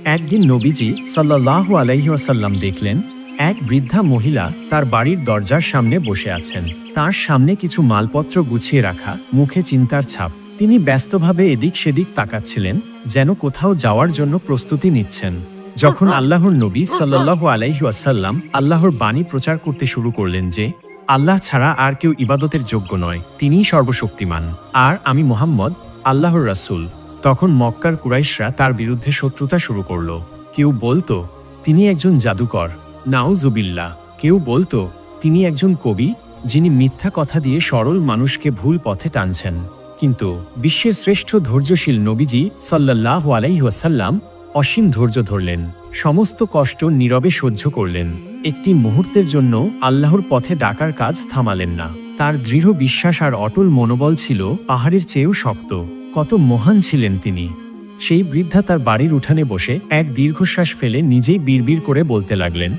একদিন নবীজি সাল্লাল্লাহু আলাইহি ওয়াসাল্লাম দেখলেন এক বৃদ্ধা মহিলা তার বাড়ির দরজার সামনে বসে আছেন। তার সামনে কিছু মালপত্র গুছিয়ে রাখা, মুখে চিন্তার ছাপ। তিনি ব্যস্তভাবে এদিক সেদিক তাকাচ্ছিলেন, যেন কোথাও যাওয়ার জন্য প্রস্তুতি নিচ্ছেন। যখন আল্লাহর নবী সাল্লাল্লাহু আলাইহি ওয়াসাল্লাম আল্লাহর বাণী প্রচার করতে শুরু করলেন যে আল্লাহ ছাড়া আর কেউ ইবাদতের যোগ্য নয়, তিনিই সর্বশক্তিমান, আর আমি মুহাম্মদ আল্লাহর রাসূল, তখন মক্কার কুরাইশরা তার বিরুদ্ধে শত্রুতা শুরু করল। কেউ বলতো তিনি একজন জাদুকর, নাউজুবিল্লাহ। কেউ বলতো তিনি একজন কবি, যিনি মিথ্যা কথা দিয়ে সরল মানুষকে ভুল পথে টানছেন। কিন্তু বিশ্বের শ্রেষ্ঠ ধৈর্যশীল নবীজি সাল্লাল্লাহু আলাইহি ওয়াসাল্লাম অসীম ধৈর্য ধরলেন, সমস্ত কষ্ট নীরবে সহ্য করলেন। একটি মুহূর্তের জন্য আল্লাহর পথে ডাকার কাজ থামালেন না। তার দৃঢ় বিশ্বাস আর অটল মনোবল ছিল পাহাড়ের চেয়েও শক্ত। কত মহান ছিলেন তিনি! সেই বৃদ্ধা তার বাড়ির উঠানে বসে এক দীর্ঘশ্বাস ফেলে নিজেই বিড়বিড় করে বলতে লাগলেন,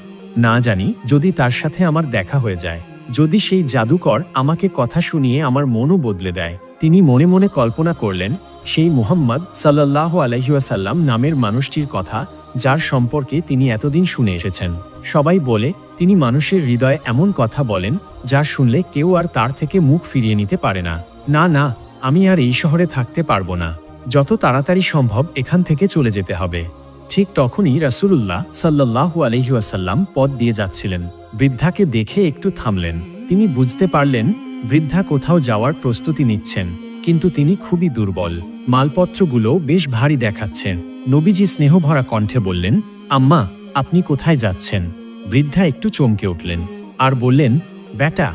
না জানি যদি তার সাথে আমার দেখা হয়ে যায়, যদি সেই জাদুকর আমাকে কথা শুনিয়ে আমার মনও বদলে দেয়। তিনি মনে মনে কল্পনা করলেন সেই মুহাম্মদ সাল্লাল্লাহু আলাইহি ওয়াসাল্লাম নামের মানুষটির কথা, যার সম্পর্কে তিনি এতদিন শুনে এসেছেন। সবাই বলে তিনি মানুষের হৃদয়ে এমন কথা বলেন যা শুনলে কেউ আর তার থেকে মুখ ফিরিয়ে নিতে পারে না। না না, আমি আর এই শহরে থাকতে পারবো না, যত তাড়াতাড়ি সম্ভব এখান থেকে চলে যেতে হবে। ঠিক তখনই রাসূলুল্লাহ সাল্লাল্লাহু আলাইহি ওয়াসাল্লাম পথ দিয়ে যাচ্ছিলেন। বৃদ্ধাকে দেখে একটু থামলেন। তিনি বুঝতে পারলেন বৃদ্ধা কোথাও যাওয়ার প্রস্তুতি নিচ্ছেন, কিন্তু তিনি খুবই দুর্বল। মালপত্রগুলো বেশ ভারী দেখাচ্ছেন। নবীজি স্নেহভরা কণ্ঠে বললেন, আম্মা, আপনি কোথায় যাচ্ছেন? বৃদ্ধা একটু চমকে উঠলেন আর বললেন, বেটা,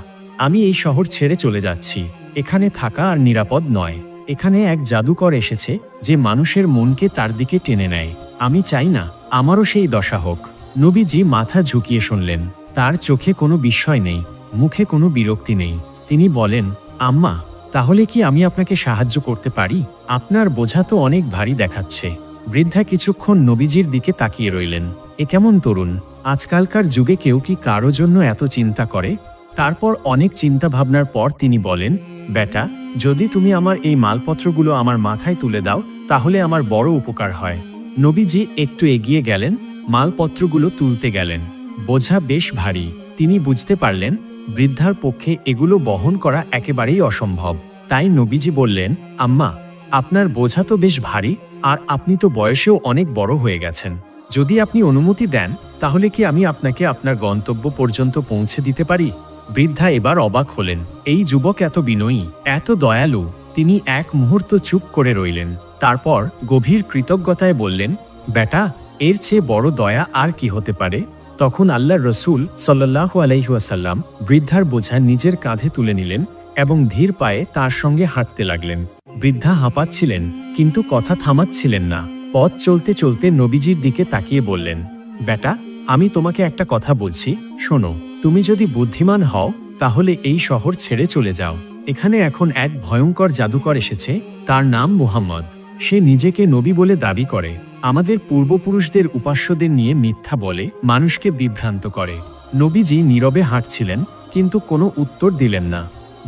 আমি এই শহর ছেড়ে চলে যাচ্ছি। এখানে থাকা আর নিরাপদ নয়। এখানে এক জাদুকর এসেছে যে মানুষের মনকে তার দিকে টেনে নেয়। আমি চাই না আমারও সেই দশা হোক। নবীজি মাথা ঝুঁকিয়ে শুনলেন। তার চোখে কোনো বিস্ময় নেই, মুখে কোনো বিরক্তি নেই। তিনি বলেন, আম্মা, তাহলে কি আমি আপনাকে সাহায্য করতে পারি? আপনার বোঝা তো অনেক ভারী দেখাচ্ছে। বৃদ্ধা কিছুক্ষণ নবীজির দিকে তাকিয়ে রইলেন। এ কেমন তরুণ! আজকালকার যুগে কেউ কি কারো জন্য এত চিন্তা করে? তারপর অনেক চিন্তা ভাবনার পর তিনি বলেন, বেটা, যদি তুমি আমার এই মালপত্রগুলো আমার মাথায় তুলে দাও, তাহলে আমার বড় উপকার হয়। নবীজি একটু এগিয়ে গেলেন, মালপত্রগুলো তুলতে গেলেন। বোঝা বেশ ভারী। তিনি বুঝতে পারলেন বৃদ্ধার পক্ষে এগুলো বহন করা একেবারেই অসম্ভব। তাই নবীজি বললেন, আম্মা, আপনার বোঝা তো বেশ ভারী, আর আপনি তো বয়সেও অনেক বড় হয়ে গেছেন। যদি আপনি অনুমতি দেন, তাহলে কি আমি আপনাকে আপনার গন্তব্য পর্যন্ত পৌঁছে দিতে পারি? বৃদ্ধা এবার অবাক হলেন। এই যুবক এত বিনয়ী, এত দয়ালু। তিনি এক মুহূর্ত চুপ করে রইলেন। তারপর গভীর কৃতজ্ঞতায় বললেন, বেটা, এর চেয়ে বড় দয়া আর কি হতে পারে? তখন আল্লাহর রসূল সাল্লাল্লাহু আলাইহি ওয়াসাল্লাম বৃদ্ধার বোঝা নিজের কাঁধে তুলে নিলেন এবং ধীর পায়ে তার সঙ্গে হাঁটতে লাগলেন। বৃদ্ধা হাঁপাচ্ছিলেন, কিন্তু কথা থামাচ্ছিলেন না। পথ চলতে চলতে নবীজির দিকে তাকিয়ে বললেন, বেটা, আমি তোমাকে একটা কথা বলছি, শোনো। তুমি যদি বুদ্ধিমান হও, তাহলে এই শহর ছেড়ে চলে যাও। এখানে এখন এক ভয়ঙ্কর জাদুকর এসেছে, তার নাম মুহাম্মদ। সে নিজেকে নবী বলে দাবি করে, আমাদের পূর্বপুরুষদের উপাস্যদের নিয়ে মিথ্যা বলে, মানুষকে বিভ্রান্ত করে। নবীজি নীরবে হাঁটছিলেন, কিন্তু কোনো উত্তর দিলেন না।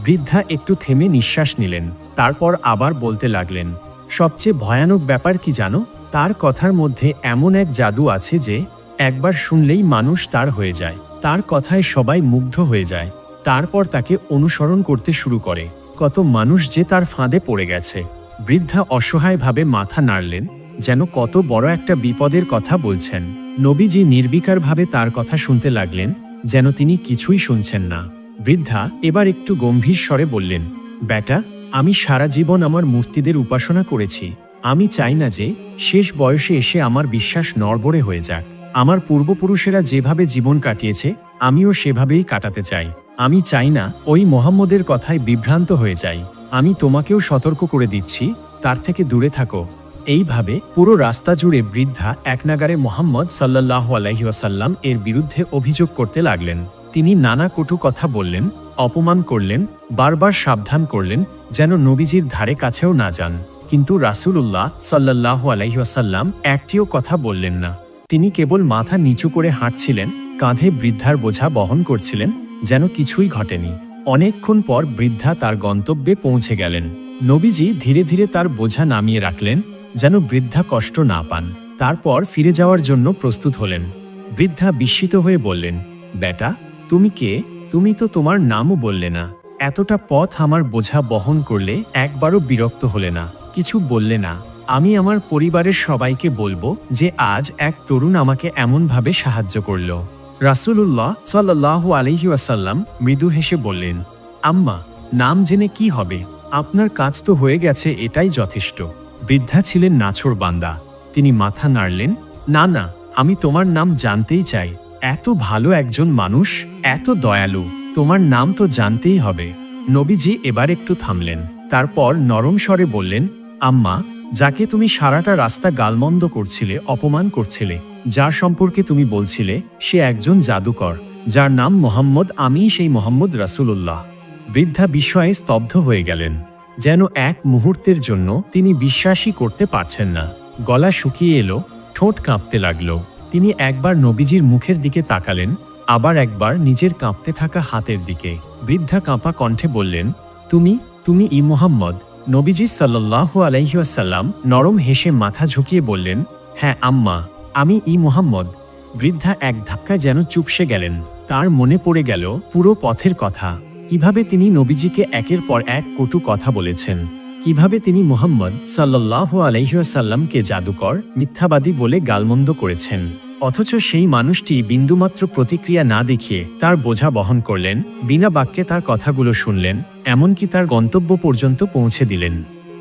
বৃদ্ধা একটু থেমে নিঃশ্বাস নিলেন, তারপর আবার বলতে লাগলেন, সবচেয়ে ভয়ানক ব্যাপার কি জানো? তার কথার মধ্যে এমন এক জাদু আছে যে একবার শুনলেই মানুষ তার হয়ে যায়। তার কথায় সবাই মুগ্ধ হয়ে যায়, তারপর তাকে অনুসরণ করতে শুরু করে। কত মানুষ যে তার ফাঁদে পড়ে গেছে। বৃদ্ধা অসহায়ভাবে মাথা নাড়লেন, যেন কত বড় একটা বিপদের কথা বলছেন। নবীজি নির্বিকারভাবে তার কথা শুনতে লাগলেন, যেন তিনি কিছুই শুনছেন না। বৃদ্ধা এবার একটু গম্ভীর স্বরে বললেন, বেটা, আমি সারা জীবন আমার মূর্তিদের উপাসনা করেছি। আমি চাই না যে শেষ বয়সে এসে আমার বিশ্বাস নড়বড়ে হয়ে যাক। আমার পূর্বপুরুষেরা যেভাবে জীবন কাটিয়েছে, আমিও সেভাবেই কাটাতে চাই। আমি চাই না ওই মুহাম্মদের কথায় বিভ্রান্ত হয়ে যাই। আমি তোমাকেও সতর্ক করে দিচ্ছি, তার থেকে দূরে থাকো। এইভাবে পুরো রাস্তা জুড়ে বৃদ্ধা একনাগারে মুহাম্মদ সাল্লাল্লাহু আলাইহি ওয়াসাল্লাম এর বিরুদ্ধে অভিযোগ করতে লাগলেন। তিনি নানা কটু কথা বললেন, অপমান করলেন, বারবার সাবধান করলেন যেন নবীজির ধারে কাছেও না যান। কিন্তু রাসূলুল্লাহ সাল্লাল্লাহু আলাইহি ওয়াসাল্লাম একটিও কথা বললেন না। তিনি কেবল মাথা নিচু করে হাঁটছিলেন, কাঁধে বৃদ্ধার বোঝা বহন করছিলেন, যেন কিছুই ঘটেনি। অনেকক্ষণ পর বৃদ্ধা তার গন্তব্যে পৌঁছে গেলেন। নবীজি ধীরে ধীরে তার বোঝা নামিয়ে রাখলেন, যেন বৃদ্ধা কষ্ট না পান। তারপর ফিরে যাওয়ার জন্য প্রস্তুত হলেন। বৃদ্ধা বিস্মিত হয়ে বললেন, বেটা, তুমি কে? তুমি তো তোমার নামও বললে না। এতটা পথ আমার বোঝা বহন করলে একবারও বিরক্ত হলে না, কিছু বললে না। আমি আমার পরিবারের সবাইকে বলবো যে আজ এক তরুণ আমাকে এমনভাবে সাহায্য করল। রাসূলুল্লাহ সাল্লাল্লাহু আলাইহি ওয়াসাল্লাম মৃদু হেসে বললেন, আম্মা, নাম জেনে কি হবে? আপনার কাজ তো হয়ে গেছে, এটাই যথেষ্ট। বৃদ্ধা ছিলেন নাছোড়বান্দা। তিনি মাথা নাড়লেন, না না, আমি তোমার নাম জানতেই চাই। এত ভালো একজন মানুষ, এত দয়ালু, তোমার নাম তো জানতেই হবে। নবীজি এবার একটু থামলেন, তারপর নরম স্বরে বললেন, আম্মা, যাকে তুমি সারাটা রাস্তা গালমন্দ করছিলে, অপমান করছিলে, যার সম্পর্কে তুমি বলছিলে সে একজন জাদুকর, যার নাম মোহাম্মদ, আমিই সেই মোহাম্মদ রাসূলুল্লাহ। বৃদ্ধা বিস্ময়ে স্তব্ধ হয়ে গেলেন। যেন এক মুহূর্তের জন্য তিনি বিশ্বাসই করতে পারছেন না। গলা শুকিয়ে এলো, ঠোঁট কাঁপতে লাগলো। তিনি একবার নবীজির মুখের দিকে তাকালেন, আবার একবার নিজের কাঁপতে থাকা হাতের দিকে। বৃদ্ধা কাঁপা কণ্ঠে বললেন, তুমি ই মোহাম্মদ? নবীজি সাল্লাল্লাহু আলাইহি ওয়াসাল্লাম নরম হেসে মাথা ঝুঁকিয়ে বললেন, হ্যাঁ আম্মা, আমি ই মোহাম্মদ। বৃদ্ধা এক ধাক্কায় যেন চুপসে গেলেন। তার মনে পড়ে গেল পুরো পথের কথা, কিভাবে তিনি নবীজিকে একের পর এক কটু কথা বলেছেন, কিভাবে তিনি মুহাম্মদ সাল্লাল্লাহু আলাইহি ওয়াসাল্লামকে জাদুকর, মিথ্যাবাদী বলে গালমন্দ করেছেন। অথচ সেই মানুষটি বিন্দুমাত্র প্রতিক্রিয়া না দেখিয়ে তার বোঝা বহন করলেন, বিনা বাক্যে তার কথাগুলো শুনলেন, এমনকি তার গন্তব্য পর্যন্ত পৌঁছে দিলেন।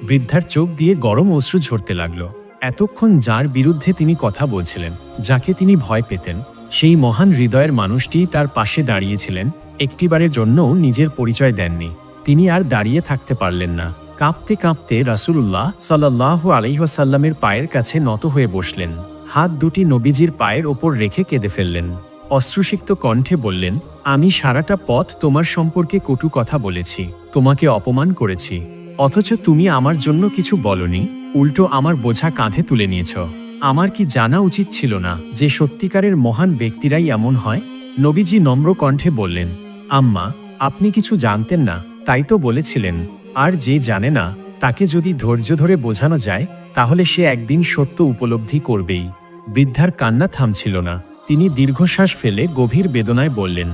বৃদ্ধার চোখ দিয়ে গরম অশ্রু ঝরতে লাগল। এতক্ষণ যার বিরুদ্ধে তিনি কথা বলছিলেন, যাকে তিনি ভয় পেতেন, সেই মহান হৃদয়ের মানুষটি তার পাশে দাঁড়িয়েছিলেন, একটিবারের জন্যও নিজের পরিচয় দেননি। তিনি আর দাঁড়িয়ে থাকতে পারলেন না। কাঁপতে কাঁপতে রাসূলুল্লাহ সাল্লাল্লাহু আলাইহি ওয়াসাল্লামের পায়ের কাছে নত হয়ে বসলেন। হাত দুটি নবীজির পায়ের ওপর রেখে কেঁদে ফেললেন। অশ্রুসিক্ত কণ্ঠে বললেন, আমি সারাটা পথ তোমার সম্পর্কে কটু কথা বলেছি, তোমাকে অপমান করেছি, অথচ তুমি আমার জন্য কিছু বলনি, উল্টো আমার বোঝা কাঁধে তুলে নিয়েছ। আমার কি জানা উচিত ছিল না যে সত্যিকারের মহান ব্যক্তিরাই এমন হয়? নবীজি নম্র কণ্ঠে বললেন, আম্মা, আপনি কিছু জানতেন না, তাই তো বলেছিলেন। আর যে জানে না তাকে যদি ধৈর্য ধরে বোঝানো যায়, তাহলে সে একদিন সত্য উপলব্ধি করবেই। বৃদ্ধার কান্না থামছিল না। তিনি দীর্ঘশ্বাস ফেলে গভীর বেদনায় বললেন,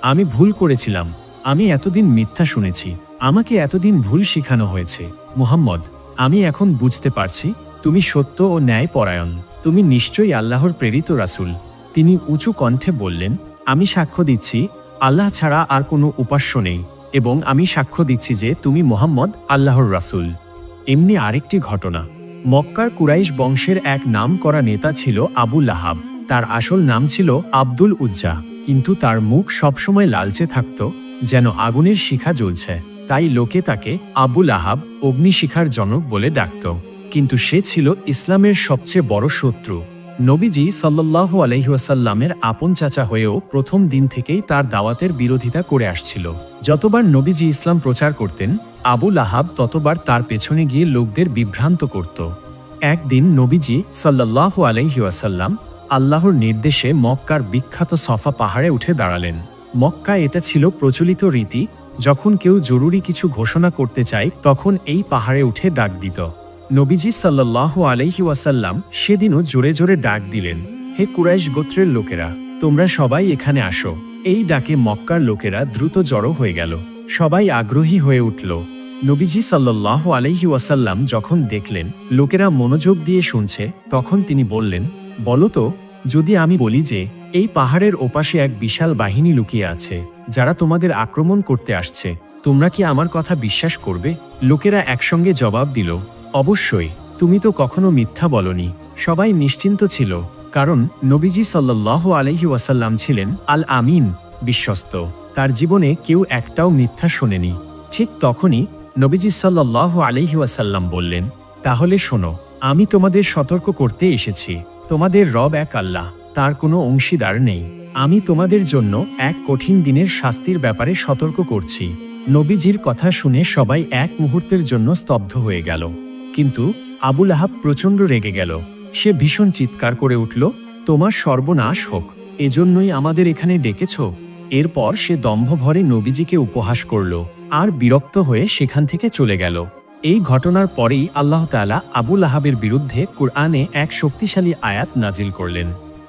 আমি ভুল করেছিলাম। আমি এতদিন মিথ্যা শুনেছি, আমাকে এতদিন ভুল শেখানো হয়েছে। মুহাম্মদ, আমি এখন বুঝতে পারছি তুমি সত্য ও ন্যায় পরায়ণ, তুমি নিশ্চয়ই আল্লাহর প্রেরিত রাসূল। তিনি উঁচু কণ্ঠে বললেন, আমি সাক্ষ্য দিচ্ছি আল্লাহ ছাড়া আর কোনো উপাস্য নেই, এবং আমি সাক্ষ্য দিচ্ছি যে তুমি মুহাম্মদ আল্লাহর রাসূল। এমনি আরেকটি ঘটনা। মক্কার কুরাইশ বংশের এক নামকরা নেতা ছিল আবু লাহাব। তার আসল নাম ছিল আব্দুল উজ্জা, কিন্তু তার মুখ সবসময় লালচে থাকত, যেন আগুনের শিখা জ্বলছে। তাই লোকে তাকে আবু লাহাব, অগ্নিশিখার জনক বলে ডাকত। কিন্তু সে ছিল ইসলামের সবচেয়ে বড় শত্রু। নবীজি সাল্লাল্লাহু আলাইহি ওয়াসাল্লামের আপন চাচা হয়েও প্রথম দিন থেকেই তার দাওয়াতের বিরোধিতা করে আসছিল। যতবার নবীজি ইসলাম প্রচার করতেন, আবু লাহাব ততবার তার পেছনে গিয়ে লোকদের বিভ্রান্ত করত। একদিন নবীজি সাল্লাল্লাহু আলাইহি ওয়াসাল্লাম আল্লাহর নির্দেশে মক্কার বিখ্যাত সফা পাহাড়ে উঠে দাঁড়ালেন। মক্কা এটা ছিল প্রচলিত রীতি, যখন কেউ জরুরি কিছু ঘোষণা করতে চায় তখন এই পাহাড়ে উঠে ডাক দিত। নবীজি সাল্লাল্লাহু আলাইহি ওয়াসাল্লাম সেদিনও জোরে জোরে ডাক দিলেন, হে কুরাইশ গোত্রের লোকেরা, তোমরা সবাই এখানে আসো। এই ডাকে মক্কার লোকেরা দ্রুত জড়ো হয়ে গেল। সবাই আগ্রহী হয়ে উঠল। নবীজি সাল্লাল্লাহু আলাইহি ওয়াসাল্লাম যখন দেখলেন লোকেরা মনোযোগ দিয়ে শুনছে, তখন তিনি বললেন, বলো তো, যদি আমি বলি যে এই পাহাড়ের ওপাশে এক বিশাল বাহিনী লুকিয়ে আছে, যারা তোমাদের আক্রমণ করতে আসছে, তোমরা কি আমার কথা বিশ্বাস করবে? লোকেরা একসঙ্গে জবাব দিল, অবশ্যই, তুমি তো কখনো মিথ্যা বলনি। সবাই নিশ্চিন্ত ছিল, কারণ নবীজি সাল্লাল্লাহু আলাইহি ওয়াসাল্লাম ছিলেন আল আমিন, বিশ্বস্ত। তার জীবনে কেউ একটাও মিথ্যা শোনেনি। ঠিক তখনই নবীজি সাল্লাল্লাহু আলাইহি ওয়াসাল্লাম বললেন, তাহলে শোনো, আমি তোমাদের সতর্ক করতে এসেছি। তোমাদের রব এক আল্লাহ, তার কোনো অংশীদার নেই। আমি তোমাদের জন্য এক কঠিন দিনের শাস্তির ব্যাপারে সতর্ক করছি। নবীজির কথা শুনে সবাই এক মুহূর্তের জন্য স্তব্ধ হয়ে গেল। কিন্তু আবু লাহাব প্রচণ্ড রেগে গেল। সে ভীষণ চিৎকার করে উঠল, তোমার সর্বনাশ হোক, এজন্যই আমাদের এখানে ডেকেছ? এরপর সে দম্ভ ভরে নবীজিকে উপহাস করল আর বিরক্ত হয়ে সেখান থেকে চলে গেল। এই ঘটনার পরেই আল্লাহ তাআলা আবু লাহাবের বিরুদ্ধে কুরআনে এক শক্তিশালী আয়াত নাজিল করলেন।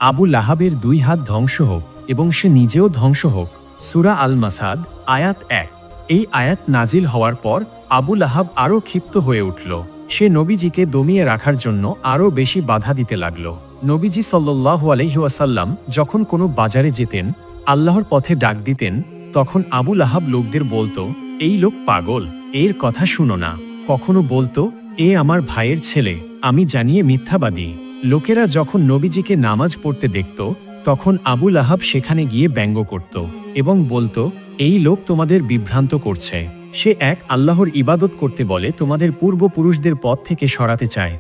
আবু লাহাবের 2 হাত ধ্বংস হোক এবং সে নিজেও ধ্বংস হোক। সূরা আল মাসাদ আয়াত 1। এই আয়াত নাজিল হওয়ার পর আবু লাহাব আরও ক্ষিপ্ত হয়ে উঠল। সে নবীজিকে দমিয়ে রাখার জন্য আরও বেশি বাধা দিতে লাগল। নবীজি সাল্লাল্লাহু আলাইহি ওয়াসাল্লাম যখন কোনো বাজারে যেতেন, আল্লাহর পথে ডাক দিতেন, তখন আবু লাহাব লোকদের বলতো, এই লোক পাগল, এর কথা শুনো না। কখনো বলতো, এ আমার ভাইয়ের ছেলে, আমি জানিয়ে মিথ্যাবাদী। লোকেরা যখন নবীজিকে নামাজ পড়তে দেখত, তখন আবু লাহাব সেখানে গিয়ে ব্যঙ্গ করত এবং বলতো, এই লোক তোমাদের বিভ্রান্ত করছে। সে এক আল্লাহর ইবাদত করতে বলে তোমাদের পূর্বপুরুষদের পথ থেকে সরাতে চায়।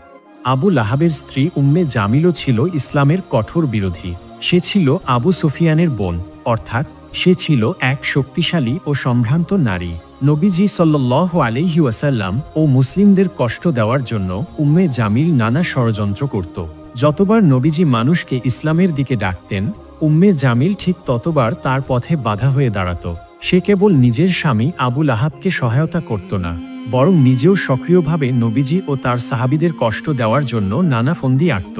আবু লাহাবের স্ত্রী উম্মে জামিলও ছিল ইসলামের কঠোর বিরোধী। সে ছিল আবু সুফিয়ানের বোন, অর্থাৎ সে ছিল এক শক্তিশালী ও সম্ভ্রান্ত নারী। নবীজি সাল্লাল্লাহু আলাইহি ওয়াসাল্লাম ও মুসলিমদের কষ্ট দেওয়ার জন্য উম্মে জামিল নানা ষড়যন্ত্র করত। যতবার নবীজি মানুষকে ইসলামের দিকে ডাকতেন, উম্মে জামিল ঠিক ততবার তার পথে বাধা হয়ে দাঁড়াত। সে কেবল নিজের স্বামী আবু লাহাবকে সহায়তা করত না, বরং নিজেও সক্রিয়ভাবে নবীজি ও তার সাহাবীদের কষ্ট দেওয়ার জন্য নানা ফন্দি আঁটত।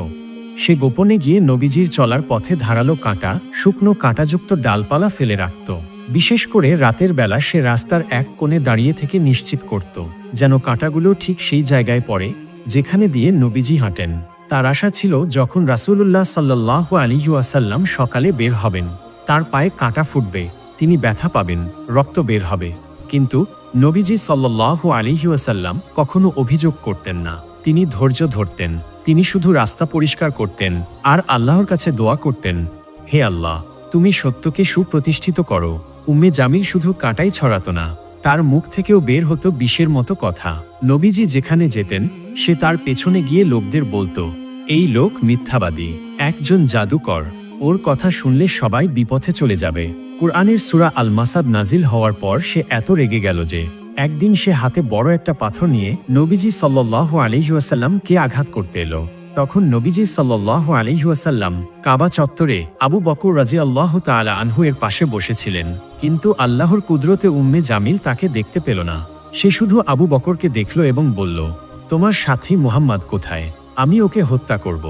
সে গোপনে গিয়ে নবীজির চলার পথে ধারালো কাঁটা, শুকনো কাঁটাযুক্ত ডালপালা ফেলে রাখত। বিশেষ করে রাতের বেলা সে রাস্তার এক কোণে দাঁড়িয়ে থেকে নিশ্চিত করত যেন কাঁটাগুলো ঠিক সেই জায়গায় পড়ে যেখানে দিয়ে নবীজি হাঁটেন। তার আশা ছিল যখন রাসূলুল্লাহ সাল্লাল্লাহু আলাইহি ওয়াসাল্লাম সকালে বের হবেন, তার পায়ে কাঁটা ফুটবে, তিনি ব্যথা পাবেন, রক্ত বের হবে। কিন্তু নবীজি সাল্লাল্লাহু আলাইহি ওয়াসাল্লাম কখনো অভিযোগ করতেন না। তিনি ধৈর্য ধরতেন। তিনি শুধু রাস্তা পরিষ্কার করতেন আর আল্লাহর কাছে দোয়া করতেন, হে আল্লাহ, তুমি সত্যকে সুপ্রতিষ্ঠিত করো। উম্মে জামিল শুধু কাঁটাই ছড়াতো না, তার মুখ থেকেও বের হতো বিষের মতো কথা। নবীজি যেখানে যেতেন, সে তার পেছনে গিয়ে লোকদের বলতো, এই লোক মিথ্যাবাদী, একজন জাদুকর, ওর কথা শুনলে সবাই বিপথে চলে যাবে। কুরআনের সূরা আল মাসাদ নাজিল হওয়ার পর সে এত রেগে গেল যে একদিন সে হাতে বড় একটা পাথর নিয়ে নবীজি সাল্লাল্লাহু আলাইহি ওয়াসাল্লামকে আঘাত করতে এলো। তখন নবীজি সাল্লাল্লাহু আলাইহি ওয়াসাল্লাম কাবা চত্বরে আবু বকর রাদিয়াল্লাহু তাআলা আনহু এর পাশে বসেছিলেন। কিন্তু আল্লাহর কুদরতে উম্মে জামিল তাকে দেখতে পেল না। সে শুধু আবু বকরকে দেখল এবং বলল, তোমার সাথী মুহাম্মদ কোথায়? আমি ওকে হত্যা করব।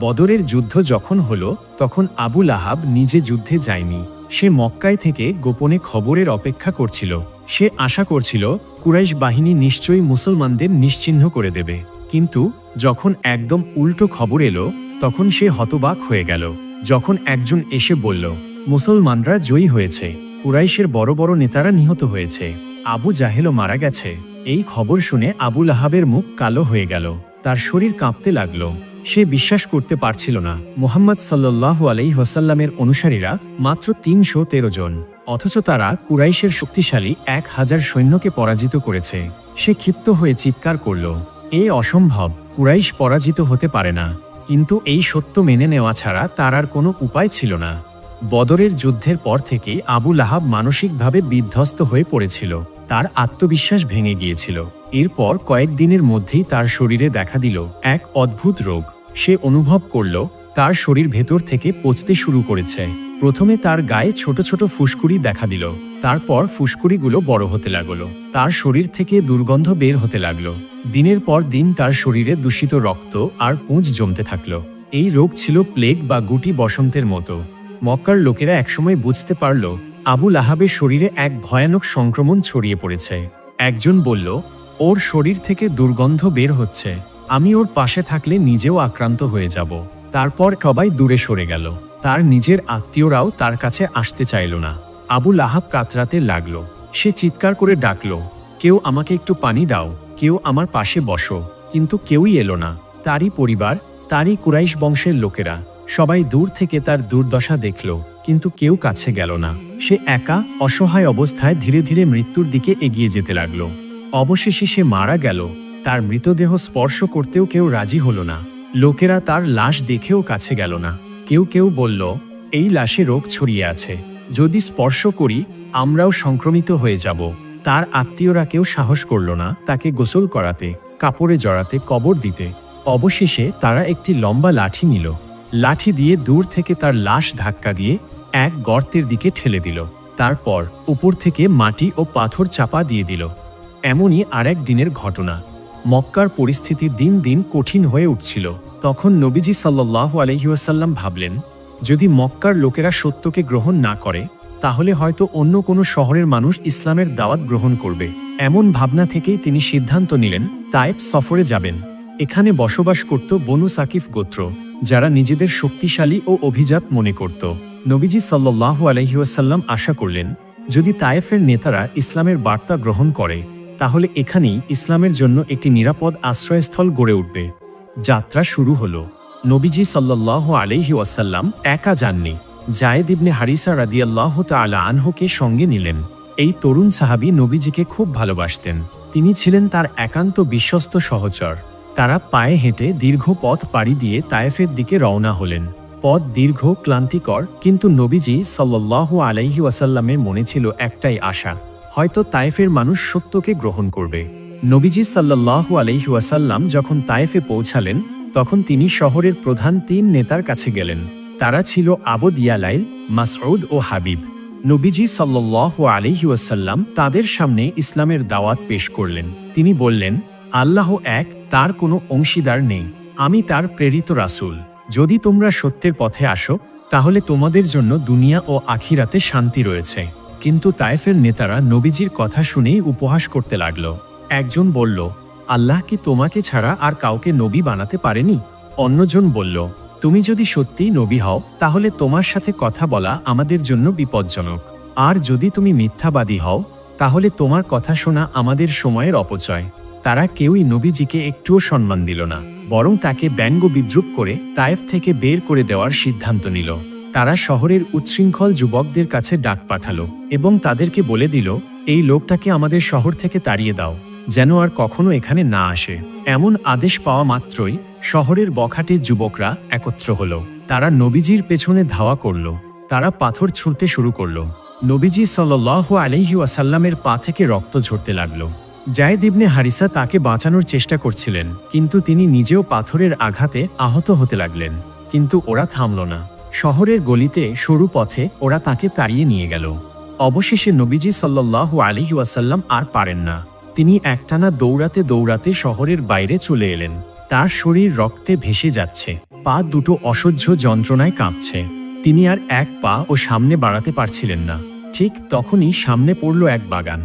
বদরের যুদ্ধ যখন হলো, তখন আবু লাহাব নিজে যুদ্ধে যায়নি। সে মক্কায় থেকে গোপনে খবরের অপেক্ষা করছিল। সে আশা করছিল কুরাইশ বাহিনী নিশ্চয়ই মুসলমানদের নিশ্চিহ্ন করে দেবে। কিন্তু যখন একদম উল্টো খবর এলো, তখন সে হতবাক হয়ে গেল। যখন একজন এসে বলল, মুসলমানরা জয়ী হয়েছে, কুরাইশের বড় বড় নেতারা নিহত হয়েছে, আবু জাহেলও মারা গেছে, এই খবর শুনে আবু লাহাবের মুখ কালো হয়ে গেল। তার শরীর কাঁপতে লাগলো। সে বিশ্বাস করতে পারছিল না মুহাম্মদ সাল্লাল্লাহু আলাইহি ওয়াসাল্লামের অনুসারীরা মাত্র 313 জন, অথচ তারা কুরাইশের শক্তিশালী 1000 সৈন্যকে পরাজিত করেছে। সে ক্ষিপ্ত হয়ে চিৎকার করল, এ অসম্ভব, কুরাইশ পরাজিত হতে পারে না। কিন্তু এই সত্য মেনে নেওয়া ছাড়া তার আর কোনো উপায় ছিল না। বদরের যুদ্ধের পর থেকে আবু লাহাব মানসিকভাবে বিধ্বস্ত হয়ে পড়েছিল। তার আত্মবিশ্বাস ভেঙে গিয়েছিল। এরপর কয়েকদিনের মধ্যেই তার শরীরে দেখা দিল এক অদ্ভুত রোগ। সে অনুভব করল তার শরীর ভেতর থেকে পচতে শুরু করেছে। প্রথমে তার গায়ে ছোট ছোট ফুসকুড়ি দেখা দিল, তারপর ফুসকুড়িগুলো বড় হতে লাগলো। তার শরীর থেকে দুর্গন্ধ বের হতে লাগলো। দিনের পর দিন তার শরীরে দূষিত রক্ত আর পুঁজ জমতে থাকলো। এই রোগ ছিল প্লেগ বা গুটি বসন্তের মতো। মক্কার লোকেরা একসময় বুঝতে পারল আবু লাহাবের শরীরে এক ভয়ানক সংক্রমণ ছড়িয়ে পড়েছে। একজন বলল, ওর শরীর থেকে দুর্গন্ধ বের হচ্ছে, আমি ওর পাশে থাকলে নিজেও আক্রান্ত হয়ে যাব। তারপর সবাই দূরে সরে গেল। তার নিজের আত্মীয়রাও তার কাছে আসতে চাইল না। আবু লাহাব কাতরাতে লাগলো। সে চিৎকার করে ডাকলো, কেউ আমাকে একটু পানি দাও, কেউ আমার পাশে বসো। কিন্তু কেউই এলো না। তারই পরিবার, তারই কুরাইশ বংশের লোকেরা সবাই দূর থেকে তার দুর্দশা দেখল, কিন্তু কেউ কাছে গেল না। সে একা অসহায় অবস্থায় ধীরে ধীরে মৃত্যুর দিকে এগিয়ে যেতে লাগলো। অবশেষে সে মারা গেল। তার মৃতদেহ স্পর্শ করতেও কেউ রাজি হলো না। লোকেরা তার লাশ দেখেও কাছে গেল না। কেউ কেউ বলল, এই লাশে রোগ ছড়িয়ে আছে, যদি স্পর্শ করি আমরাও সংক্রমিত হয়ে যাব। তার আত্মীয়রা কেউ সাহস করল না তাকে গোসল করাতে, কাপড়ে জড়াতে, কবর দিতে। অবশেষে তারা একটি লম্বা লাঠি নিল। লাঠি দিয়ে দূর থেকে তার লাশ ধাক্কা দিয়ে এক গর্তের দিকে ঠেলে দিল। তারপর উপর থেকে মাটি ও পাথর চাপা দিয়ে দিল। এমনই আরেক দিনের ঘটনা। মক্কার পরিস্থিতি দিন দিন কঠিন হয়ে উঠছিল। তখন নবীজি সাল্লাল্লাহু আলাইহি ওয়াসাল্লাম ভাবলেন, যদি মক্কার লোকেরা সত্যকে গ্রহণ না করে তাহলে হয়তো অন্য কোনো শহরের মানুষ ইসলামের দাওয়াত গ্রহণ করবে। এমন ভাবনা থেকেই তিনি সিদ্ধান্ত নিলেন তায়েফ সফরে যাবেন। এখানে বসবাস করত বনু সাকিফ গোত্র, যারা নিজেদের শক্তিশালী ও অভিজাত মনে করত। নবীজি সাল্লাল্লাহু আলাইহি ওয়াসাল্লাম আশা করলেন, যদি তায়েফের নেতারা ইসলামের বার্তা গ্রহণ করে তাহলে এখানেই ইসলামের জন্য একটি নিরাপদ আশ্রয়স্থল গড়ে উঠবে। যাত্রা শুরু হলো। নবীজি সাল্লাল্লাহু আলাইহি ওয়াসাল্লাম একা যাননি, যায়েদ ইবনে হারিসা রাদিয়াল্লাহু তাআলা আনহুকে সঙ্গে নিলেন। এই তরুণ সাহাবী নবীজিকে খুব ভালোবাসতেন। তিনি ছিলেন তার একান্ত বিশ্বস্ত সহচর। তারা পায়ে হেঁটে দীর্ঘ পথ পাড়ি দিয়ে তায়েফের দিকে রওনা হলেন। পথ দীর্ঘ, ক্লান্তিকর, কিন্তু নবীজি সাল্লাল্লাহু আলাইহি ওয়াসাল্লামের মনে ছিল একটাই আশা, হয়তো তায়েফের মানুষ সত্যকে গ্রহণ করবে। নবীজি সাল্লাল্লাহু আলাইহি ওয়াসাল্লাম যখন তায়েফে পৌঁছালেন তখন তিনি শহরের প্রধান 3 নেতার কাছে গেলেন। তারা ছিল আবু দিয়ালাইল, মাসউদ ও হাবিব। নবীজি সাল্লাল্লাহু আলাইহি ওয়াসাল্লাম তাদের সামনে ইসলামের দাওয়াত পেশ করলেন। তিনি বললেন, আল্লাহ এক, তার কোনো অংশীদার নেই, আমি তার প্রেরিত রাসূল। যদি তোমরা সত্যের পথে আসো তাহলে তোমাদের জন্য দুনিয়া ও আখিরাতে শান্তি রয়েছে। কিন্তু তায়েফের নেতারা নবীজির কথা শুনেই উপহাস করতে লাগল। একজন বলল, আল্লাহ কি তোমাকে ছাড়া আর কাউকে নবী বানাতে পারেনি? অন্যজন বলল, তুমি যদি সত্যিই নবী হও তাহলে তোমার সাথে কথা বলা আমাদের জন্য বিপজ্জনক, আর যদি তুমি মিথ্যাবাদী হও তাহলে তোমার কথা শোনা আমাদের সময়ের অপচয়। তারা কেউই নবীজিকে একটুও সম্মান দিল না, বরং তাকে ব্যঙ্গ বিদ্রূপ করে তায়েফ থেকে বের করে দেওয়ার সিদ্ধান্ত নিল। তারা শহরের উচ্ছৃঙ্খল যুবকদের কাছে ডাক পাঠালো এবং তাদেরকে বলে দিল, এই লোকটাকে আমাদের শহর থেকে তাড়িয়ে দাও, যেন আর কখনো এখানে না আসে। এমন আদেশ পাওয়া মাত্রই শহরের বখাটে যুবকরা একত্র হলো। তারা নবীজির পেছনে ধাওয়া করল। তারা পাথর ছুঁড়তে শুরু করল। নবীজি সাল্লাল্লাহু আলাইহি ওয়াসাল্লামের পা থেকে রক্ত ঝরতে লাগলো। যায়েদ ইবনে হারিসা তাকে বাঁচানোর চেষ্টা করছিলেন, কিন্তু তিনি নিজেও পাথরের আঘাতে আহত হতে লাগলেন। কিন্তু ওরা থামল না। শহরের গলিতে সরু পথে ওরা তাকে তাড়িয়ে নিয়ে গেল। অবশেষে নবীজি সাল্লাল্লাহু আলাইহি ওয়াসাল্লাম আর পারেন না। তিনি একটানা দৌড়াতে দৌড়াতে শহরের বাইরে চলে এলেন। তার শরীর রক্তে ভেসে যাচ্ছে, পা দুটো অসহ্য যন্ত্রণায় কাঁপছে। তিনি আর এক পা ও সামনে বাড়াতে পারছিলেন না। ঠিক তখনই সামনে পড়ল এক বাগান।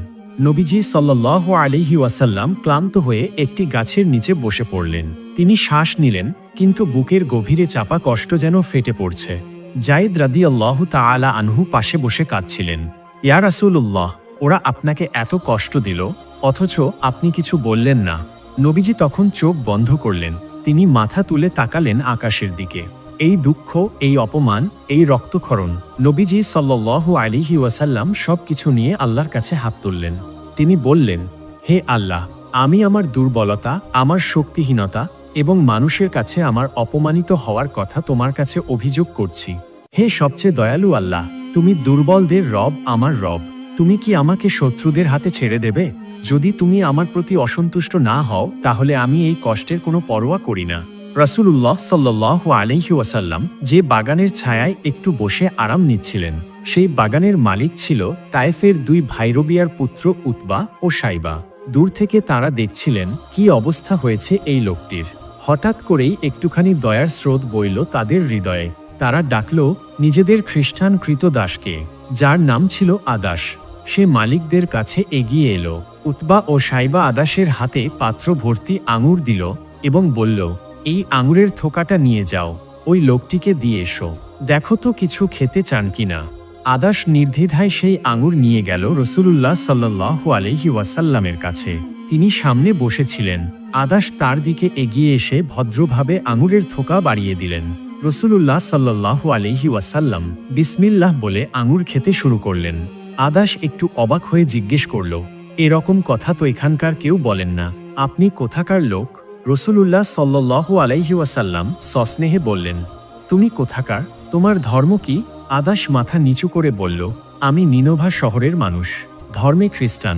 নবীজি সাল্লাল্লাহু আলাইহি ওয়াসাল্লাম ক্লান্ত হয়ে একটি গাছের নিচে বসে পড়লেন। তিনি শ্বাস নিলেন, কিন্তু বুকের গভীরে চাপা কষ্ট যেন ফেটে পড়ছে। যায়েদ রাদিয়াল্লাহু তাআলা আনহু পাশে বসে কাঁদছিলেন। ইয়া রাসূলুল্লাহ, ওরা আপনাকে এত কষ্ট দিল, অথচ আপনি কিছু বললেন না। নবীজি তখন চোখ বন্ধ করলেন। তিনি মাথা তুলে তাকালেন আকাশের দিকে। এই দুঃখ, এই অপমান, এই রক্তক্ষরণ, নবীজি সাল্লাল্লাহু আলাইহি ওয়াসাল্লাম সবকিছু নিয়ে আল্লাহর কাছে হাত তুললেন। তিনি বললেন, হে আল্লাহ, আমি আমার দুর্বলতা, আমার শক্তিহীনতা এবং মানুষের কাছে আমার অপমানিত হওয়ার কথা তোমার কাছে অভিযোগ করছি। হে সবচেয়ে দয়ালু আল্লাহ, তুমি দুর্বলদের রব, আমার রব। তুমি কি আমাকে শত্রুদের হাতে ছেড়ে দেবে? যদি তুমি আমার প্রতি অসন্তুষ্ট না হও তাহলে আমি এই কষ্টের কোনো পরোয়া করি না। রাসূলুল্লাহ সাল্লাল্লাহু আলাইহি ওয়াসাল্লাম যে বাগানের ছায়ায় একটু বসে আরাম নিচ্ছিলেন, সেই বাগানের মালিক ছিল তায়েফের 2 ভাই রবিয়ার পুত্র উতবা ও সাইবা। দূর থেকে তারা দেখছিলেন কি অবস্থা হয়েছে এই লোকটির। হঠাৎ করেই একটুখানি দয়ার স্রোত বইল তাদের হৃদয়ে। তারা ডাকল নিজেদের খ্রিস্টান কৃতদাসকে, যার নাম ছিল আদাস। সে মালিকদের কাছে এগিয়ে এলো। উতবা ও সাইবা আদাসের হাতে পাত্র ভর্তি আঙুর দিল এবং বলল, এই আঙুরের থোকাটা নিয়ে যাও, ওই লোকটিকে দিয়ে এসো, দেখো তো কিছু খেতে চান কিনা। আদাস নির্দ্বিধায় সেই আঙুর নিয়ে গেল রাসূলুল্লাহ সাল্লাল্লাহু আলাইহি ওয়াসাল্লামের কাছে। তিনি সামনে বসেছিলেন। আদাস তার দিকে এগিয়ে এসে ভদ্রভাবে আঙুরের থোকা বাড়িয়ে দিলেন। রাসূলুল্লাহ সাল্লাল্লাহু আলাইহি ওয়াসাল্লাম বিসমিল্লাহ বলে আঙুর খেতে শুরু করলেন। আদাস একটু অবাক হয়ে জিজ্ঞেস করল, এরকম কথা তো এখানকার কেউ বলেন না, আপনি কোথাকার লোক? রাসূলুল্লাহ সাল্লাল্লাহু আলাইহি ওয়াসাল্লাম সস্নেহে বললেন, তুমি কোথাকার? তোমার ধর্ম কি? আদাস মাথা নিচু করে বলল, আমি নিনোভা শহরের মানুষ, ধর্মে খ্রিস্টান।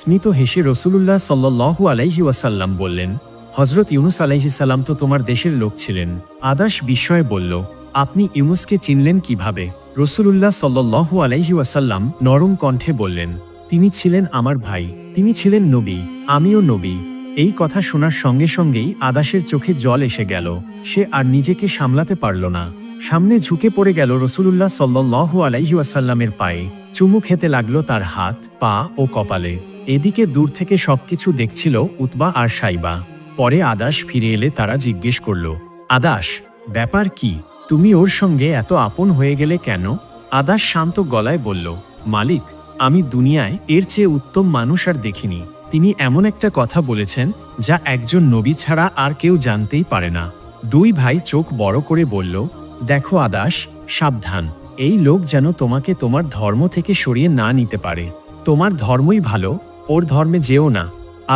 স্মিত হেসে রাসূলুল্লাহ সাল্লাল্লাহু আলাইহি ওয়াসাল্লাম বললেন, হযরত ইউনুস আলাইহিস সালাম তো তোমার দেশের লোক ছিলেন। আদাস বিস্ময়ে বলল, আপনি ইউনুসকে চিনলেন কিভাবে? রাসূলুল্লাহ সাল্লাল্লাহু আলাইহি ওয়াসাল্লাম নরম কণ্ঠে বললেন, তিনি ছিলেন আমার ভাই, তিনি ছিলেন নবী, আমিও নবী। এই কথা শোনার সঙ্গে সঙ্গেই আদাসের চোখে জল এসে গেল। সে আর নিজেকে সামলাতে পারল না। সামনে ঝুঁকে পড়ে গেল রসুলুল্লাহ সাল্লাল্লাহু আলাইহি ওয়াসাল্লামের পায়ে, চুমু খেতে লাগলো তার হাত, পা ও কপালে। এদিকে দূর থেকে সবকিছু দেখছিল উতবা আর সাইবা। পরে আদাস ফিরে এলে তারা জিজ্ঞেস করল, আদাস, ব্যাপার কি? তুমি ওর সঙ্গে এত আপন হয়ে গেলে কেন? আদাস শান্ত গলায় বলল, মালিক, আমি দুনিয়ায় এর চেয়ে উত্তম মানুষ আর দেখিনি। তিনি এমন একটা কথা বলেছেন যা একজন নবী ছাড়া আর কেউ জানতেই পারে না। দুই ভাই চোখ বড় করে বলল, দেখো আদাস, সাবধান, এই লোক যেন তোমাকে তোমার ধর্ম থেকে সরিয়ে না নিতে পারে। তোমার ধর্মই ভালো, ওর ধর্মে যেও না।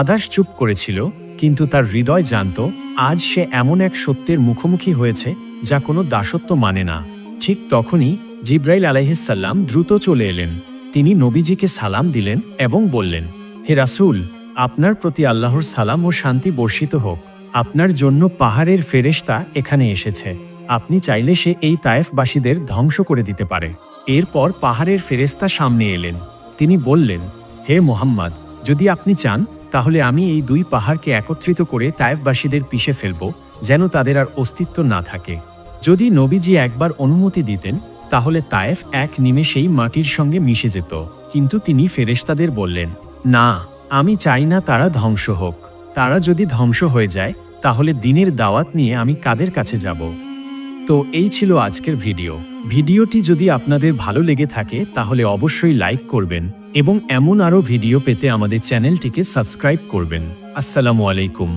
আদাস চুপ করেছিল, কিন্তু তার হৃদয় জানত আজ সে এমন এক সত্যের মুখোমুখি হয়েছে যা কোনো দাসত্ব মানে না। ঠিক তখনই জিব্রাইল আলাইহিসসালাম দ্রুত চলে এলেন। তিনি নবীজিকে সালাম দিলেন এবং বললেন, হে রাসূল, আপনার প্রতি আল্লাহর সালাম ও শান্তি বর্ষিত হোক। আপনার জন্য পাহাড়ের ফেরেশতা এখানে এসেছে। আপনি চাইলে সে এই তায়েফবাসীদের ধ্বংস করে দিতে পারে। এরপর পাহাড়ের ফেরেশতা সামনে এলেন। তিনি বললেন, হে মুহাম্মদ, যদি আপনি চান তাহলে আমি এই দুই পাহাড়কে একত্রিত করে তায়েফবাসীদের পিষে ফেলব, যেন তাদের আর অস্তিত্ব না থাকে। যদি নবীজি একবার অনুমতি দিতেন তাহলে তায়েফ এক নিমেষেই মাটির সঙ্গে মিশে যেত। কিন্তু তিনি ফেরেশতাদের বললেন, না, আমি চাই না তারা ধ্বংস হোক। তারা যদি ধ্বংস হয়ে যায় তাহলে দিনের দাওয়াত নিয়ে আমি কাদের কাছে যাব? তো এই ছিল আজকের ভিডিওটি যদি আপনাদের ভালো লেগে থাকে তাহলে অবশ্যই লাইক করবেন এবং এমন আরও ভিডিও পেতে আমাদের চ্যানেলটিকে সাবস্ক্রাইব করবেন। আসসালামু আলাইকুম।